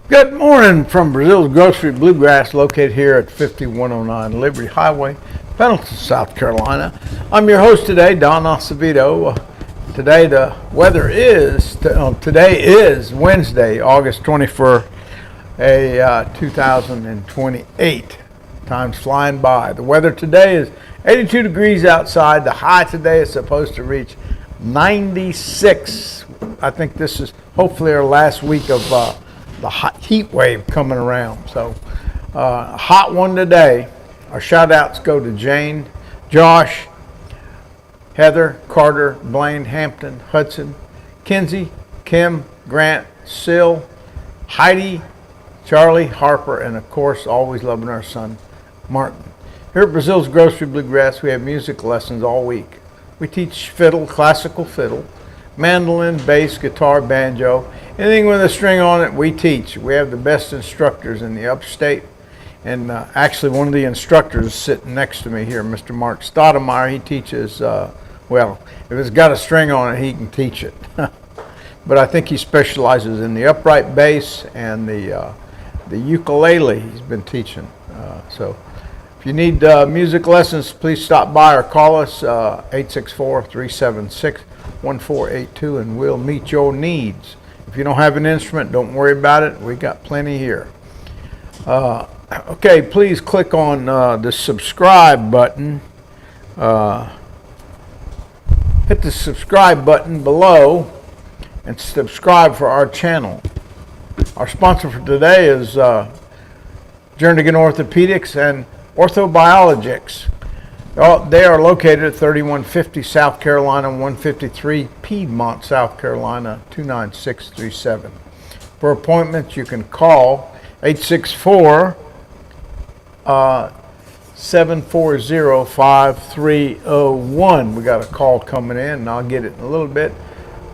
Good morning from Breazeale's Grocery Bluegrass, located here at 5109 Liberty Highway, Pendleton, South Carolina. I'm your host today, Don Acevedo. Today the weather is, today is Wednesday, August 24th, 2028. Time's flying by. The weather today is 82 degrees outside. The high today is supposed to reach 96. I think this is hopefully our last week of the hot heat wave coming around. So a hot one today. Our shout outs go to Jane, Josh, Heather, Carter, Blaine, Hampton, Hudson, Kinsey, Kim, Grant, Sil, Heidi, Charlie, Harper, and of course always loving our son Martin. Here at Breazeale's Grocery Bluegrass, we have music lessons all week. We teach fiddle, classical fiddle, mandolin, bass, guitar, banjo, anything with a string on it, we teach. We have the best instructors in the upstate. And actually, one of the instructors is sitting next to me here, Mr. Mark Stoudemire. He teaches, well, if it's got a string on it, he can teach it. But I think he specializes in the upright bass and the ukulele he's been teaching. So if you need music lessons, please stop by or call us 864-376-1482, and we'll meet your needs. If you don't have an instrument, don't worry about it. We got plenty here. Okay, please click on the subscribe button. Hit the subscribe button below and subscribe for our channel. Our sponsor for today is Jernigan Orthopedics and Orthobiologics. They are located at 3150 South Carolina, 153 Piedmont, South Carolina, 29637. For appointments, you can call 864-740-5301. We got a call coming in, and I'll get it in a little bit.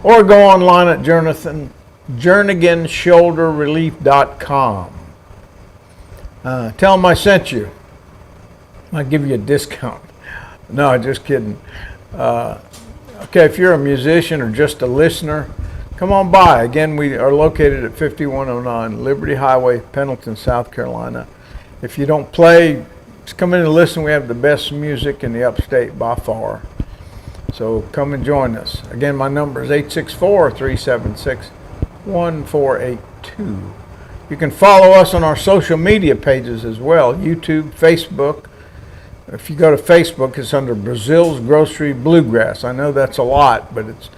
Or go online at JerniganShoulderRelief.com. Tell them I sent you. I'll give you a discount. No, just kidding. Okay, if you're a musician or just a listener, come on by. Again, we are located at 5109 Liberty Highway, Pendleton, South Carolina. If you don't play, just come in and listen. We have the best music in the upstate by far. So come and join us. Again, my number is 864-376-1482. You can follow us on our social media pages as well, YouTube, Facebook. If you go to Facebook, it's under Breazeale's Grocery Bluegrass. I know that's a lot, but it's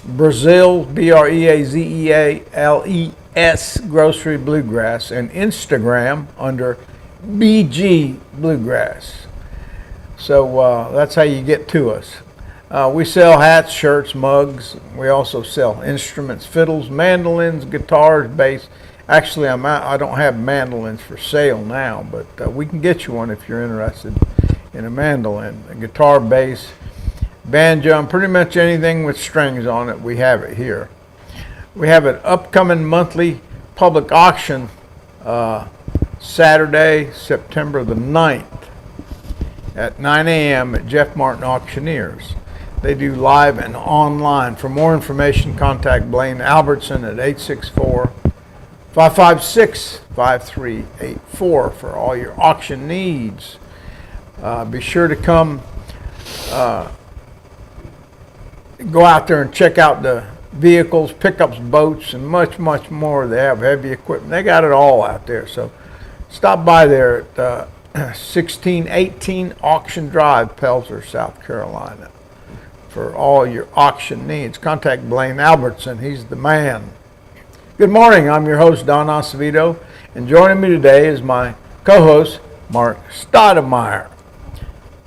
Breazeale, Breazeales, Grocery Bluegrass, and Instagram under BG Bluegrass. So that's how you get to us. We sell hats, shirts, mugs. We also sell instruments, fiddles, mandolins, guitars, bass. Actually, I don't have mandolins for sale now, but we can get you one if you're interested in a mandolin, a guitar, bass, banjo, and pretty much anything with strings on it, we have it here. We have an upcoming monthly public auction Saturday, September the 9th at 9 a.m. at Jeff Martin Auctioneers. They do live and online. For more information, contact Blaine Albertson at 864-556-5384 for all your auction needs. Be sure to come go out there and check out the vehicles, pickups, boats, and much, much more. They have heavy equipment. They got it all out there. So stop by there at 1618 Auction Drive, Pelzer, South Carolina for all your auction needs. Contact Blaine Albertson. He's the man. Good morning. I'm your host, Don Acevedo, and joining me today is my co-host, Mark Stoudemire.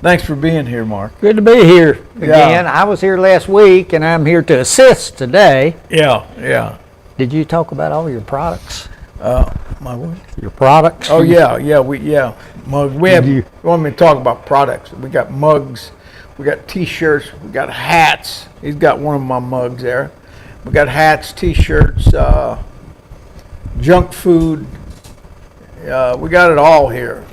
Thanks for being here, Mark. Good to be here again. Yeah. I was here last week, and I'm here to assist today. Yeah. Did you talk about all your products? My what? Your products? Oh, yeah. Mugs. You want me to talk about products? We got mugs. We got T-shirts. We got hats. He's got one of my mugs there. We got hats, T-shirts, junk food. We got it all here.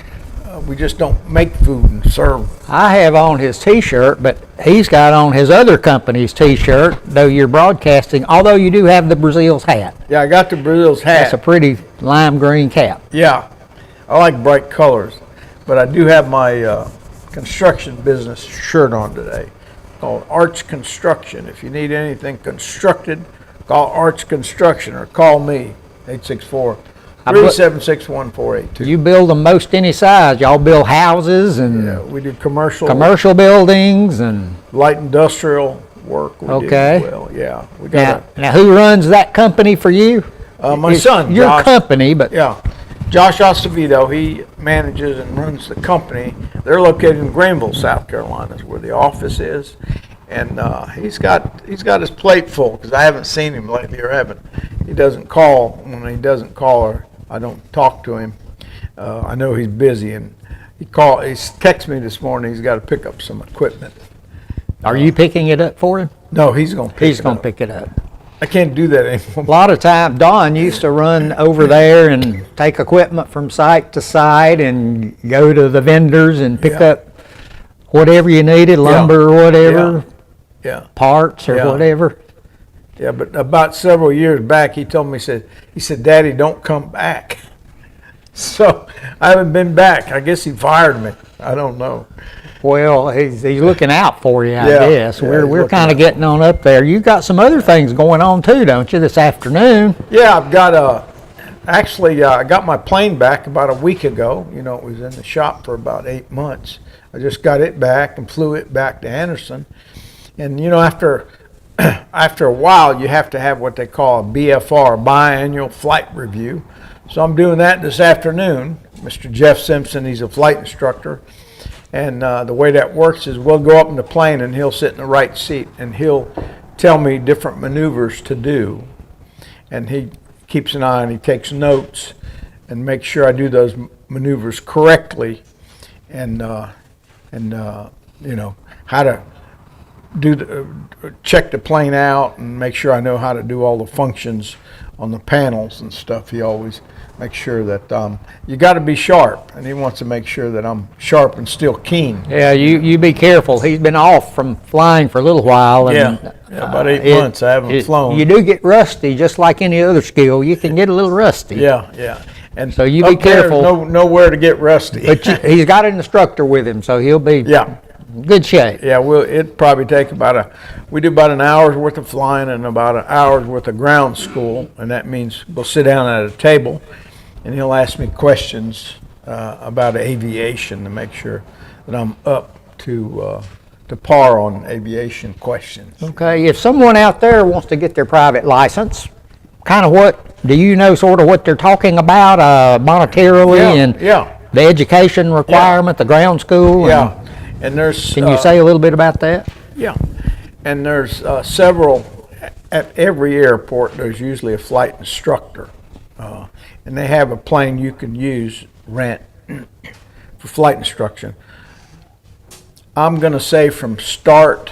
We just don't make food and serve. I have on his T-shirt, but he's got on his other company's T-shirt, though you're broadcasting, although you do have the Breazeale's hat. Yeah, I got the Breazeale's hat. That's a pretty lime green cap. Yeah, I like bright colors, but I do have my construction business shirt on today, called Arch Construction. If you need anything constructed, call Arch Construction or call me, 864-376-1482. You build them most any size. Y'all build houses and Yeah, we do commercial buildings and light industrial work. We Okay. do as well. Yeah, we got now who runs that company for you? my It's son. Your Josh. company, but Yeah, Josh Acevedo. He manages and runs the company. They're located in Greenville, South Carolina, is where the office is. And he's got his plate full because I haven't seen him lately, or haven't. He doesn't call. When he doesn't call, or I don't talk to him, I know he's busy. And he texted me this morning. He's got to pick up some equipment. are you picking it up for him? No, he's going to pick He's it going to up. pick it up. I can't do that anymore. A lot of time, Don used to run over there and take equipment from site to site and go to the vendors and pick Yeah. up whatever you needed, lumber or whatever, Yeah, parts or Yeah. whatever. yeah. But about several years back, he told me, he said, Daddy, don't come back. So I haven't been back. I guess he fired me. I don't know. Well, he's looking out for you, I Yeah, guess. yeah, We're he's looking kind out. of getting on up there. You got some other things going on too, don't you, this afternoon? Yeah, I've got actually, I got my plane back about a week ago. You know, it was in the shop for about 8 months. I just got it back and flew it back to Anderson. And you know, after a while, you have to have what they call a BFR, biannual flight review. So I'm doing that this afternoon. Mr. Jeff Simpson, he's a flight instructor. And the way that works is we'll go up in the plane and he'll sit in the right seat and he'll tell me different maneuvers to do. And he keeps an eye and he takes notes and makes sure I do those maneuvers correctly. And you know, how to check the plane out and make sure I know how to do all the functions on the panels and stuff. He always makes sure that you got to be sharp, and he wants to make sure that I'm sharp and still keen. Yeah, you be careful. He's been off from flying for a little while. And, About 8 months I haven't flown. You do get rusty, just like any other skill. You can get a little rusty. Yeah. And So you be up there's careful. nowhere to get rusty. But he's got an instructor with him, so he'll be Yeah. in good shape. Yeah, it'd probably take we do about an hour's worth of flying and about an hour's worth of ground school, and that means we'll sit down at a table and he'll ask me questions about aviation to make sure that I'm up to par on aviation questions. Okay, if someone out there wants to get their private license, kind of do you know sort of what they're talking about monetarily and the education requirement, the ground school? Yeah, and there's... Can you say a little bit about that? Yeah, and there's several, at every airport there's usually a flight instructor, and they have a plane you can rent for flight instruction. I'm going to say from start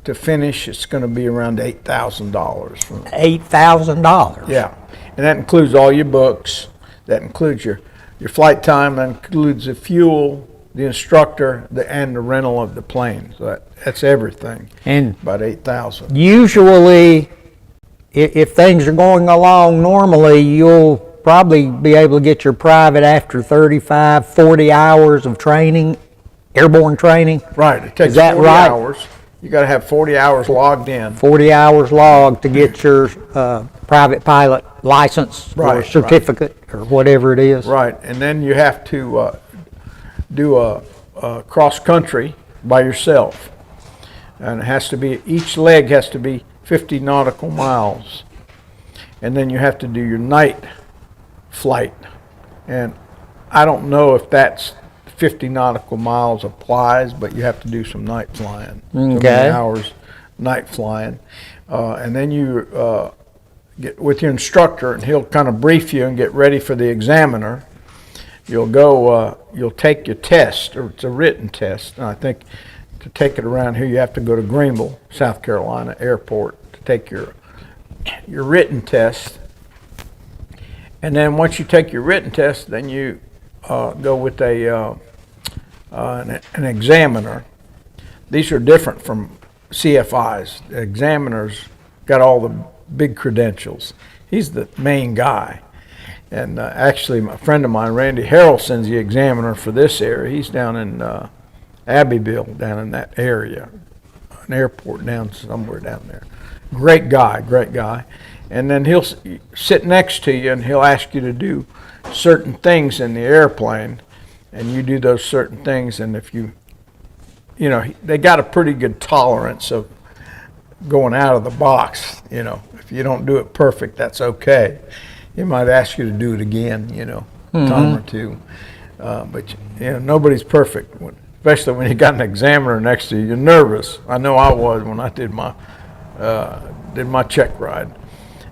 to finish it's going to be around $8,000. $8,000? Yeah, and that includes all your books, that includes your flight time, that includes the fuel, the instructor, and the rental of the plane. So that's everything. And about $8,000. usually, if things are going along normally, you'll probably be able to get your private after 35, 40 hours of training, airborne training. Right. It takes Is that 40 right? hours. You got to have 40 hours logged in. 40 hours logged to get your private pilot license or Right, certificate or whatever it is. Right. And then you have to do a cross country by yourself. And it has to be, each leg has to be 50 nautical miles. And then you have to do your night flight. And I don't know if that's 50 nautical miles applies, but you have to do some night flying. So many Okay. hours night flying. And then you get with your instructor and he'll kind of brief you and get ready for the examiner. You'll go, you'll take your test, or it's a written test. And I think to take it around here, you have to go to Greenville, South Carolina airport to take your written test. And then once you take your written test, then you go with an examiner. These are different from CFIs. The examiner's got all the big credentials. He's the main guy. And actually, a friend of mine, Randy Harrelson's the examiner for this area. He's down in Abbeville, down in that area, an airport down somewhere down there. Great guy. And then he'll sit next to you and he'll ask you to do certain things in the airplane, and you do those certain things. And if you know, they got a pretty good tolerance of going out of the box. You know, if you don't do it perfect, that's okay. He might ask you to do it again, you know, time or two. But you know, nobody's perfect, especially when you got an examiner next to you. You're nervous. I know I was when I did my check ride,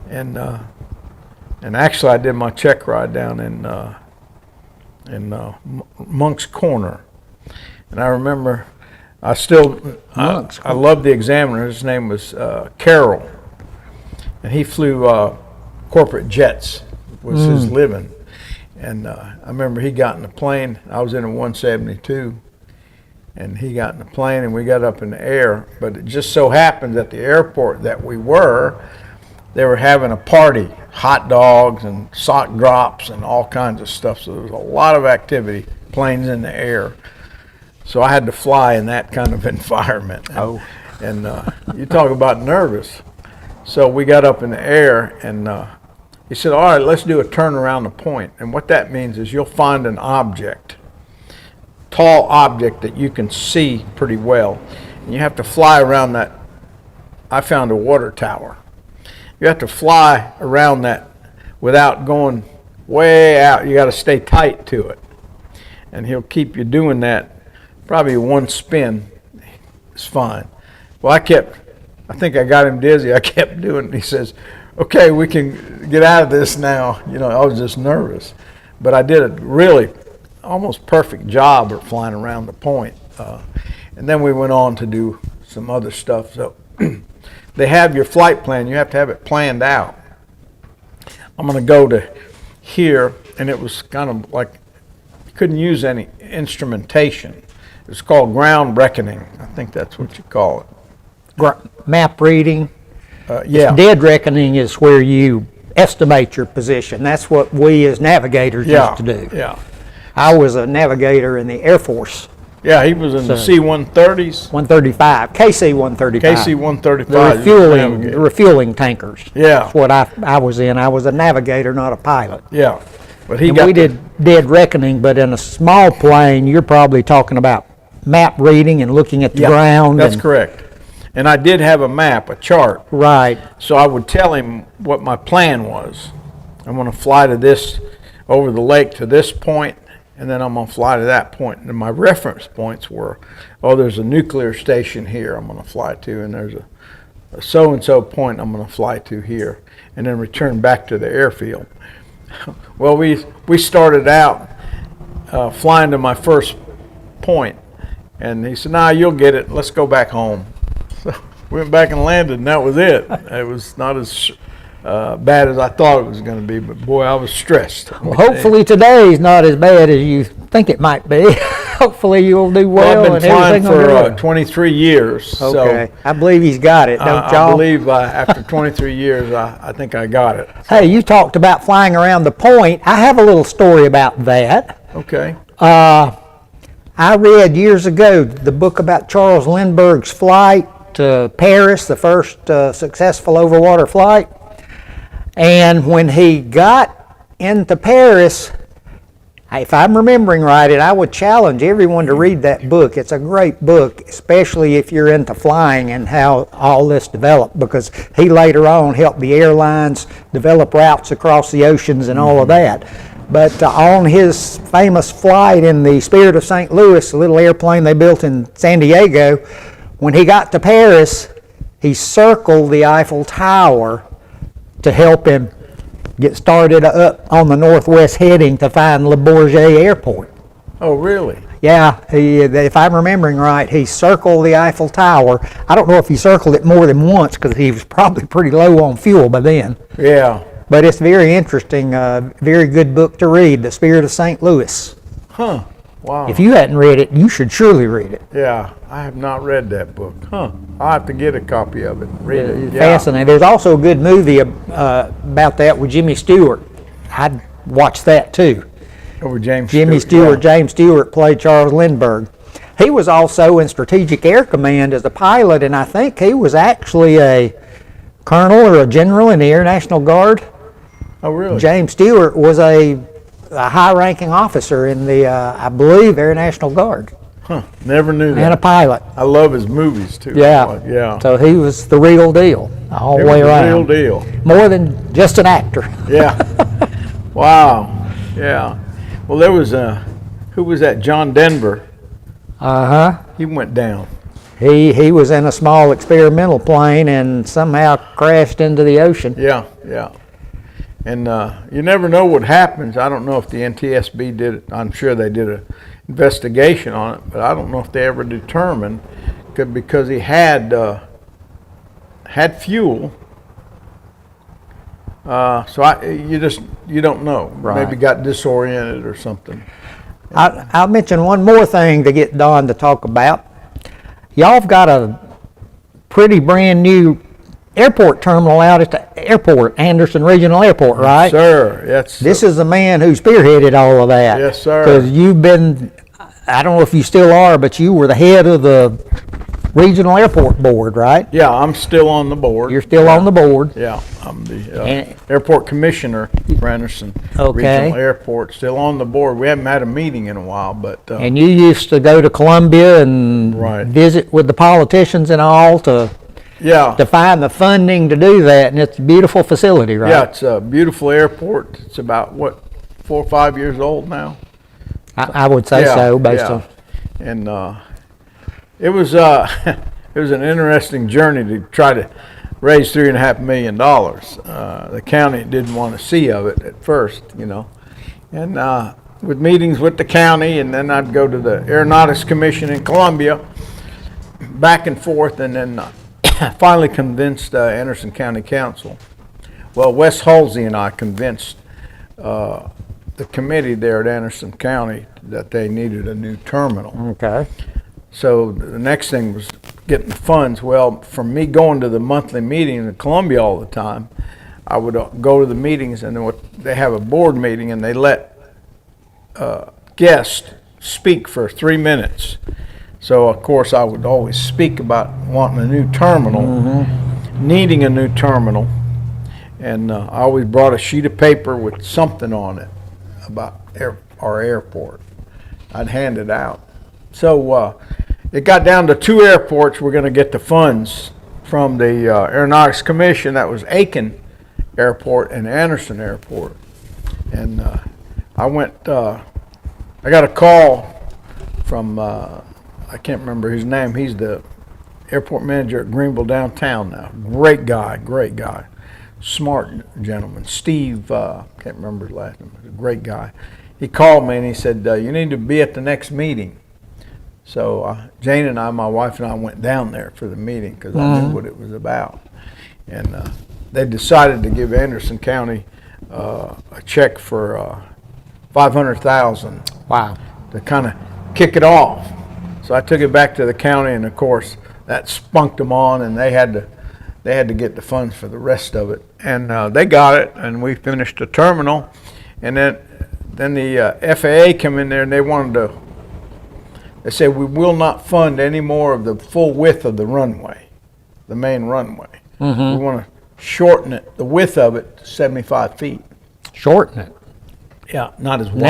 and actually I did my check ride down in Monk's Corner, and I remember I loved the examiner. His name was Carroll, and he flew corporate jets, was his living. And I remember he got in the plane. I was in a 172, and he got in the plane, and we got up in the air. But it just so happened at the airport that we were, they were having a party, hot dogs and sock drops and all kinds of stuff. So there was a lot of activity, planes in the air. So I had to fly in that kind of environment. And you talk about nervous. So we got up in the air, and he said, all right, let's do a turn around the point. And what that means is you'll find an object, tall object that you can see pretty well. And you have to fly around that. I found a water tower. You have to fly around that without going way out. You got to stay tight to it. And he'll keep you doing that. Probably one spin is fine. Well, I think I got him dizzy. I kept doing it. He says, okay, we can get out of this now. You know, I was just nervous. But I did a really almost perfect job of flying around the point. And then we went on to do some other stuff. So they have your flight plan. You have to have it planned out. I'm going to go to here, and it was kind of like you couldn't use any instrumentation. It's called ground reckoning. I think that's what you call it. Map reading. Yeah. Dead reckoning is where you estimate your position. That's what we as navigators used to do. Yeah. I was a navigator in the Air Force. Yeah, he was in the C-130s. 135, KC-135. KC-135. The refueling tankers. Yeah. That's what I was in. I was a navigator, not a pilot. Yeah. But we did dead reckoning, but in a small plane, you're probably talking about map reading and looking at the ground. That's correct. And I did have a map, a chart. Right. So I would tell him what my plan was. I'm going to fly to this, over the lake to this point, and then I'm going to fly to that point. And my reference points were, there's a nuclear station here I'm going to fly to, and there's a so-and-so point I'm going to fly to here, and then return back to the airfield. Well, we started out flying to my first point, and he said, nah, you'll get it. Let's go back home. So we went back and landed, and that was it. It was not as bad as I thought it was going to be, but boy, I was stressed. Well, hopefully today's not as bad as you think it might be. Hopefully you'll do well. I've been flying for 23 years. Okay, so I believe he's got it, don't y'all? I believe after 23 years, I think I got it. Hey, you talked about flying around the point. I have a little story about that. Okay. I read years ago the book about Charles Lindbergh's flight to Paris, the first successful overwater flight. And when he got into Paris, if I'm remembering right, and I would challenge everyone to read that book. It's a great book, especially if you're into flying and how all this developed, because he later on helped the airlines develop routes across the oceans and all of that. But on his famous flight in the Spirit of St. Louis, a little airplane they built in San Diego, when he got to Paris, he circled the Eiffel Tower to help him get started up on the northwest heading to find Le Bourget Airport. Oh, really? Yeah, if I'm remembering right, he circled the Eiffel Tower. I don't know if he circled it more than once because he was probably pretty low on fuel by then. Yeah. But it's very interesting, very good book to read, The Spirit of St. Louis. Huh. Wow. If you hadn't read it, you should surely read it. Yeah, I have not read that book. Huh. I'll have to get a copy of it and read it. It's Yeah. fascinating. There's also a good movie about that with Jimmy Stewart. I'd watch that too. Over James Jimmy Stewart, James Stewart played Charles Lindbergh. He was also in Strategic Air Command as a pilot, and I think he was actually a colonel or a general in the Air National Guard. Oh, really? James Stewart was a high-ranking officer in the, I believe, Air National Guard. Huh. Never knew that. And a pilot. I love his movies too. Yeah. Yeah. So he was the real deal, all the way around. Real deal. More than just an actor. Yeah. Wow. Yeah. Well, there was who was that? John Denver. Uh-huh. He went down. He was in a small experimental plane and somehow crashed into the ocean. Yeah. Yeah. And you never know what happens. I don't know if the NTSB did it. I'm sure they did an investigation on it, but I don't know if they ever determined because he had fuel. So you don't know. Right. Maybe got disoriented or something. I'll mention one more thing to get Don to talk about. Y'all have got a pretty brand new airport terminal out at the airport, Anderson Regional Airport, right? Sir, This is the man who spearheaded all of that. Yes, sir. Because you've been, I don't know if you still are, but you were the head of the Regional Airport Board, right? Yeah, I'm still on the board. You're still on the board. Yeah, I'm the And- airport commissioner for Anderson Okay. Regional Airport. Still on the board. We haven't had a meeting in a while, but And you used to go to Columbia and Right. visit with the politicians and all to yeah, find the funding to do that, and it's a beautiful facility, right? yeah, it's a beautiful airport. It's about 4 or 5 years old now. I would say Yeah, so, based yeah. on. And it was it was an interesting journey to try to raise $3.5 million. The county didn't want a C of it at first, and with meetings with the county, and then I'd go to the Aeronautics Commission in Columbia, back and forth, and then finally convinced Anderson County Council. Well, Wes Halsey and I convinced the committee there at Anderson County that they needed a new terminal. Okay. So the next thing was getting the funds. Well, from me going to the monthly meeting in Columbia all the time, I would go to the meetings, and then they have a board meeting, and they let guests speak for 3 minutes. So of course I would always speak about wanting a new terminal, needing a new terminal, and I always brought a sheet of paper with something on it about our airport. I'd hand it out. So it got down to 2 airports we're going to get the funds from the Aeronautics Commission. That was Aiken Airport and Anderson Airport. And I got a call from, I can't remember his name. He's the airport manager at Greenville downtown now. Great guy. Smart gentleman. Steve, can't remember his last name. He's a great guy. He called me and he said, you need to be at the next meeting. So Jane and I, my wife and I, went down there for the meeting because I knew what it was about. And they decided to give Anderson County a check for $500,000. Wow. To kind of kick it off. So I took it back to the county, and of course that spunked them on, and they had to get the funds for the rest of it. And they got it, and we finished the terminal. And then the FAA came in there, and they said, we will not fund any more of the full width of the runway, the main runway. We want to shorten it, the width of it, to 75 feet. Shorten it. Yeah, not as wide.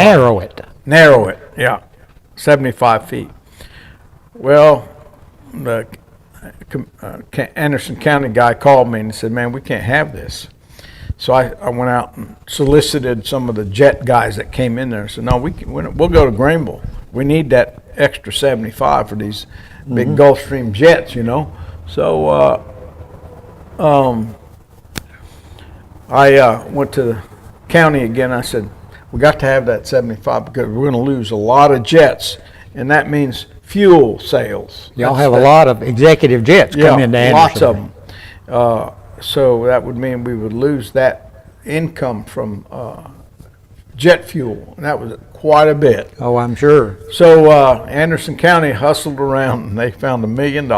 Narrow it. Yeah, 75 feet. Well, the Anderson County guy called me and said, man, we can't have this. So I went out and solicited some of the jet guys that came in there and said, no, we'll go to Greenville. We need that extra 75 for these big Gulfstream jets, So I went to the county again. I said, we got to have that 75 because we're going to lose a lot of jets, and that means fuel sales. Y'all have a lot of executive jets come into Anderson. Lots of them. So that would mean we would lose that income from jet fuel, and that was quite a bit. Oh, I'm sure. So Anderson County hustled around, and they found $1 million,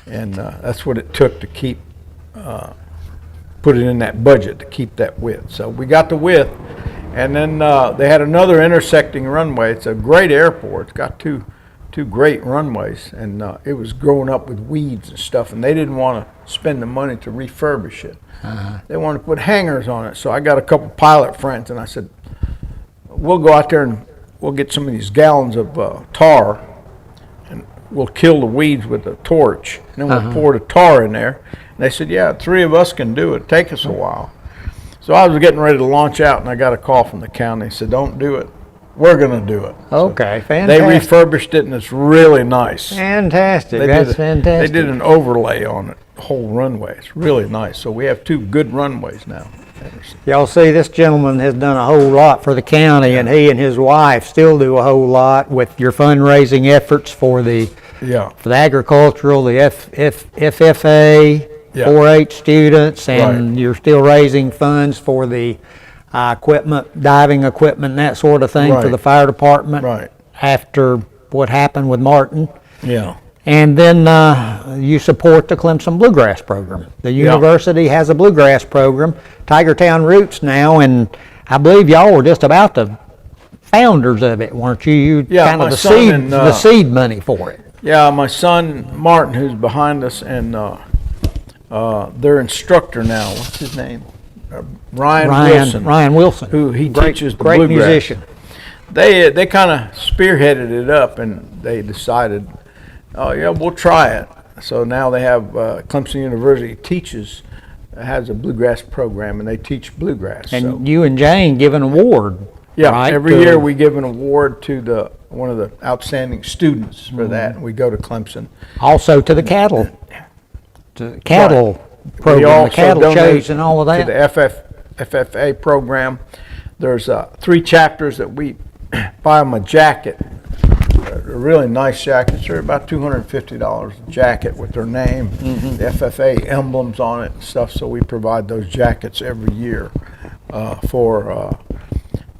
and that's what it took to keep put it in that budget to keep that width. So we got the width, and then they had another intersecting runway. It's a great airport. It's got two great runways, and it was growing up with weeds and stuff, and they didn't want to spend the money to refurbish it. They wanted to put hangars on it. So I got a couple pilot friends, and I said, we'll go out there and we'll get some of these gallons of tar, and we'll kill the weeds with a torch, and then we'll pour the tar in there. And they said, yeah, 3 of us can do it. Take us a while. So I was getting ready to launch out, and I got a call from the county. They said, don't do it. We're going to do it. Okay, so fantastic. They refurbished it, and it's really nice. Fantastic. That's fantastic. They did an overlay on it, the whole runway. It's really nice. So we have 2 good runways now. Y'all see, this gentleman has done a whole lot for the county, and he and his wife still do a whole lot with your fundraising efforts for the agricultural, the FFA, 4-H students, and you're still raising funds for the equipment, diving equipment, and that sort of thing for the fire department after what happened with Martin. Yeah. And then you support the Clemson Bluegrass program. The university has a Bluegrass program, Tigertown Roots now, and I believe y'all were just about the founders of it, weren't you? You kind of the seed money for it. Yeah, my son Martin, who's behind us, and their instructor now. What's his name? Ryan Wilson. Ryan Wilson, who he teaches the great Bluegrass. Musician. They kind of spearheaded it up, and they decided, oh yeah, we'll try it. So now they have Clemson University has a bluegrass program, and they teach bluegrass. And you and Jane give an award. Yeah, right? Every year we give an award to one of the outstanding students for that, and we go to Clemson. Also to the cattle program, the cattle shows and all of that. To the FFA program. There's 3 chapters that we buy them a jacket. Really nice jackets. They're about $250 a jacket with their name, the FFA emblems on it and stuff. So we provide those jackets every year for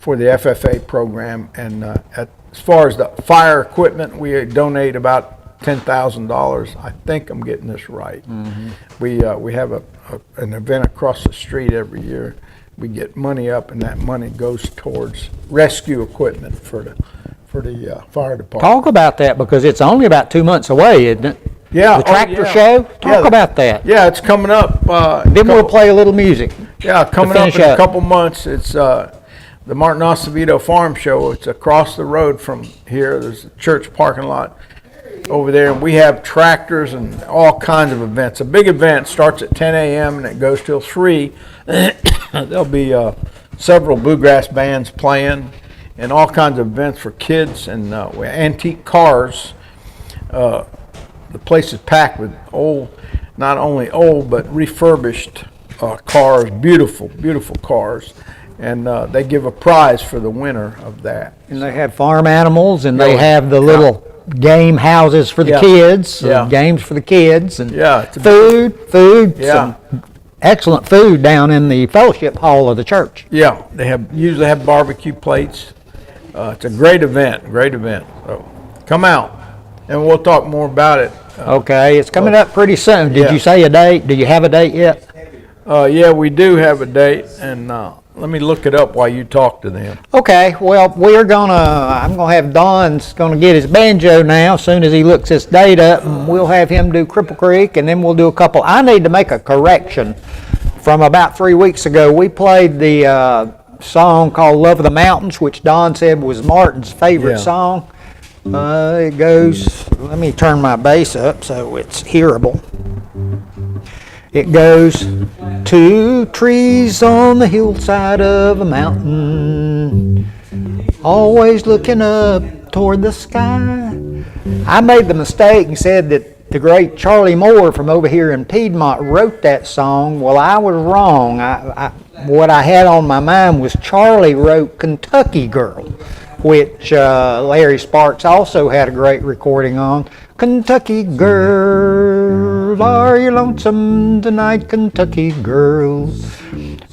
the FFA program. And as far as the fire equipment, we donate about $10,000. I think I'm getting this right. We have an event across the street every year. We get money up, and that money goes towards rescue equipment for the fire department. Talk about that, because it's only about 2 months away, isn't it? Yeah. The tractor show? Talk about that. Yeah, it's coming up. Then we'll play a little music. Yeah, coming up in a couple months. It's the Martin Acevedo Farm Show. It's across the road from here. There's a church parking lot over there, and we have tractors and all kinds of events. A big event starts at 10 a.m. and it goes till 3. There'll be several bluegrass bands playing, and all kinds of events for kids, and antique cars. The place is packed with not only old but refurbished cars, beautiful cars, and they give a prize for the winner of that. And they have farm animals, and they have the little game houses for the kids, games for the kids, and food, some excellent food down in the fellowship hall of the church. Yeah, they usually have barbecue plates. It's a great event. So come out, and we'll talk more about it. Okay, it's coming up pretty soon. Did you say a date? Do you have a date yet? Yeah, we do have a date, and let me look it up while you talk to them. Okay, well, I'm gonna have Don's gonna get his banjo now as soon as he looks this date up, and we'll have him do Cripple Creek, and then we'll do a couple. I need to make a correction from about 3 weeks ago. We played the song called Love of the Mountains, which Don said was Martin's favorite song. It goes, let me turn my bass up so it's hearable. It goes, 2 trees on the hillside of a mountain, always looking up toward the sky. I made the mistake and said that the great Charlie Moore from over here in Piedmont wrote that song. Well, I was wrong. What I had on my mind was Charlie wrote Kentucky Girl, which Larry Sparks also had a great recording on. Kentucky Girl. girls, are you lonesome tonight, Kentucky girls?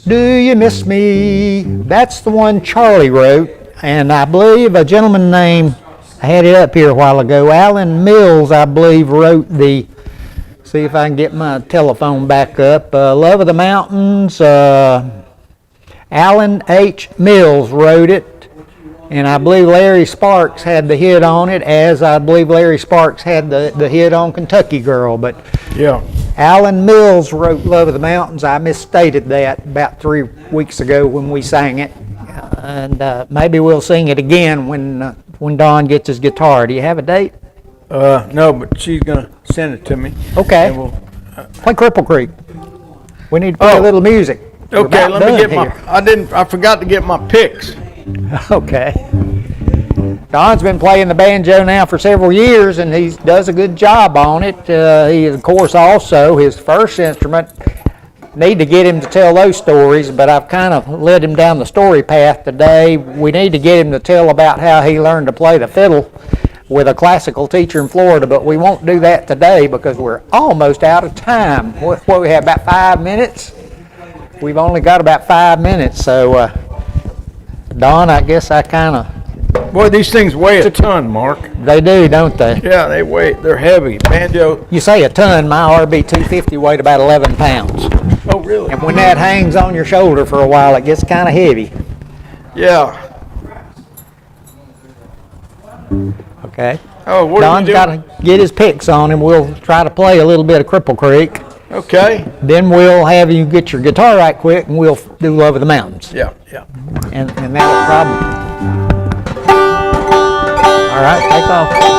Do you miss me? That's the one Charlie wrote, and I believe a gentleman named, I had it up here a while ago, Alan Mills, I believe, wrote the, see if I can get my telephone back up, Love of the Mountains. Alan H. Mills wrote it, and I believe Larry Sparks had the hit on it, as I believe Larry Sparks had the hit on Kentucky Girl. But Yeah. Alan Mills wrote Love of the Mountains. I misstated that about 3 weeks ago when we sang it. And maybe we'll sing it again when Don gets his guitar. Do you have a date? No, but she's gonna send it to me. Okay. And we'll, Play Cripple Creek. We need to play a little music. We're okay, about let me done get here. I forgot to get my picks. Okay. Don's been playing the banjo now for several years, and he does a good job on it. He, of course, also, his first instrument, need to get him to tell those stories, but I've kind of led him down the story path today. We need to get him to tell about how he learned to play the fiddle with a classical teacher in Florida, but we won't do that today because we're almost out of time. What we have, about 5 minutes? We've only got about 5 minutes, so Don, I guess I kind of... Boy, these things weigh a ton, Mark. They do, don't they? Yeah, they're heavy. Banjo. You say a ton, my RB 250 weighed about 11 pounds. Oh, really? And when that hangs on your shoulder for a while, it gets kind of heavy. Yeah. Okay. Oh, what Don's are got you doing? to get his picks on him. We'll try to play a little bit of Cripple Creek. Okay. Then we'll have you get your guitar right quick, and we'll do Love of the Mountains. Yeah. And that'll probably... All right, take off.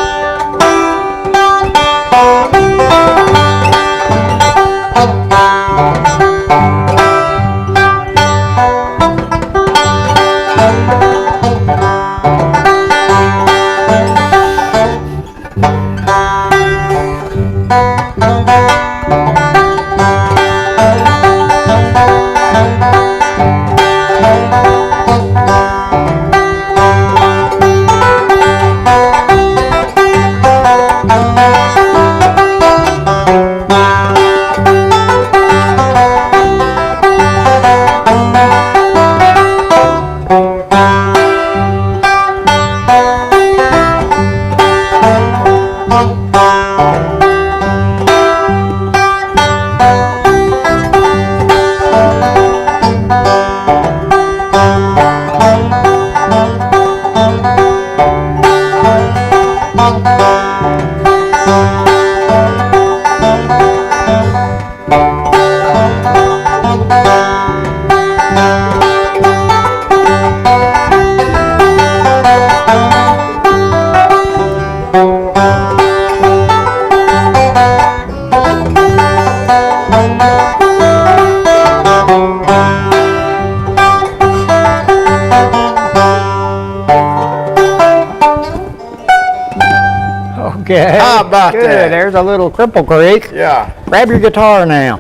Okay. How about Good. that? There's a little Cripple Creek. Yeah. Grab your guitar now.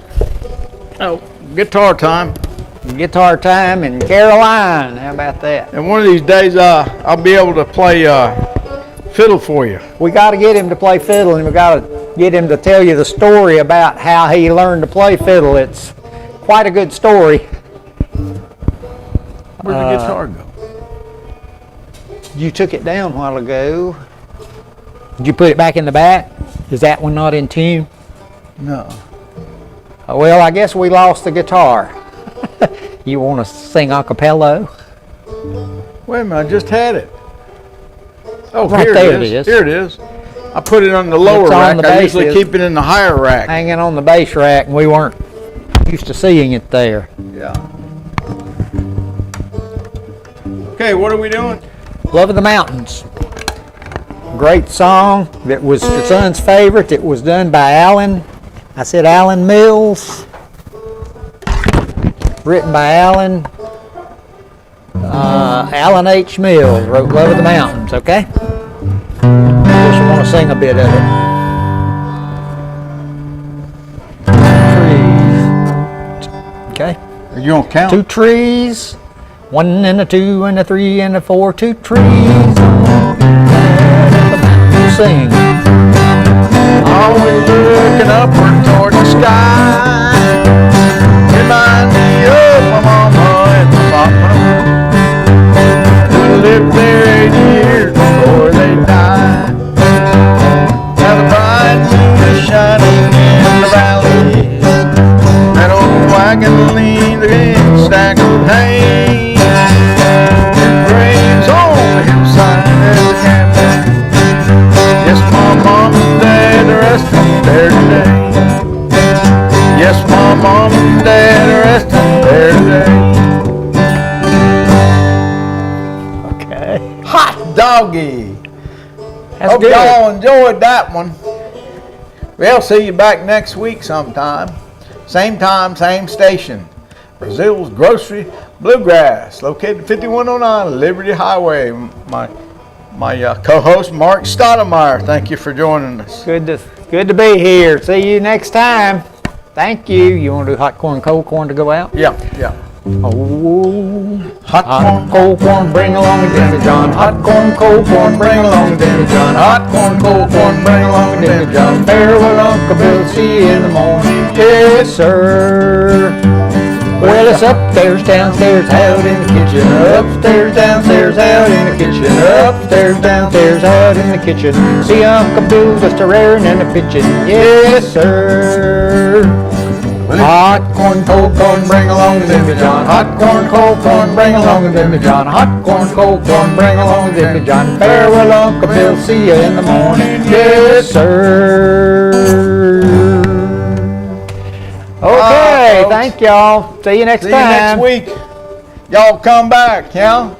Oh, guitar time. Guitar time in Caroline. How about that? And one of these days, I'll be able to play fiddle for you. We got to get him to play fiddle, and we got to get him to tell you the story about how he learned to play fiddle. It's quite a good story. Where'd the guitar go? You took it down a while ago. Did you put it back in the back? Is that one not in tune? No. Well, I guess we lost the guitar. You want to sing a cappella? Wait a minute, I just had it. Oh, Right here there it it is. is. Here it is. I put it on the lower It's on rack. the I bass, usually is it? keep it in the higher rack. Hanging on the bass rack, and we weren't used to seeing it there. Yeah. Okay, what are we doing? Love of the Mountains. Great song that was your son's favorite. It was done by Alan. I said Alan Mills. Written by Alan. Alan H. Mills wrote Love of the Mountains, okay? I just want to sing a bit of it. Trees. Okay? Are you on count? 2 trees, 1 and a 2 and a 3 and a 4, 2 trees. Sing. always looking upward toward the sky. Remind me of my mama and my papa, who lived there 80 years before they died. Now the bright moon is shining in the valley. That old wagon leans against a stack of hay. It rains on the hillside as a campfire. Yes, my mom and dad are resting there today. Yes, my mom and dad are resting there today. Okay. Hot doggy. That's Hope good. y'all enjoyed that one. We'll see you back next week sometime. Same time, same station. Breazeale's Grocery, Bluegrass, located 5109 Liberty Highway. My co-host Mark Stoudemire, thank you for joining us. Good to be here. See you next time. Thank you. You want to do hot corn, cold corn to go out? Yeah. Oh, Hot hot cold corn, bring along a Jimmy John. Hot corn, cold corn, bring along a Jimmy John. Hot corn, cold corn, bring along a Jimmy John. Farewell, Uncle Bill, see you in the morning. Yes, sir. Well, it's upstairs, downstairs, out in the kitchen. Upstairs, downstairs, out in the kitchen. Upstairs, downstairs, out in the kitchen. See Uncle Bill just a raring and a pitching. Yes, sir. Hot corn, cold corn, bring along the Jimmy John. Hot corn, cold corn, bring along the Jimmy John. Hot corn, cold corn, bring along the Jimmy John. Farewell, Uncle Bill, see you in the morning. Yes, sir. Okay, folks. thank y'all. See you next See time. you next week. Y'all come back, yeah?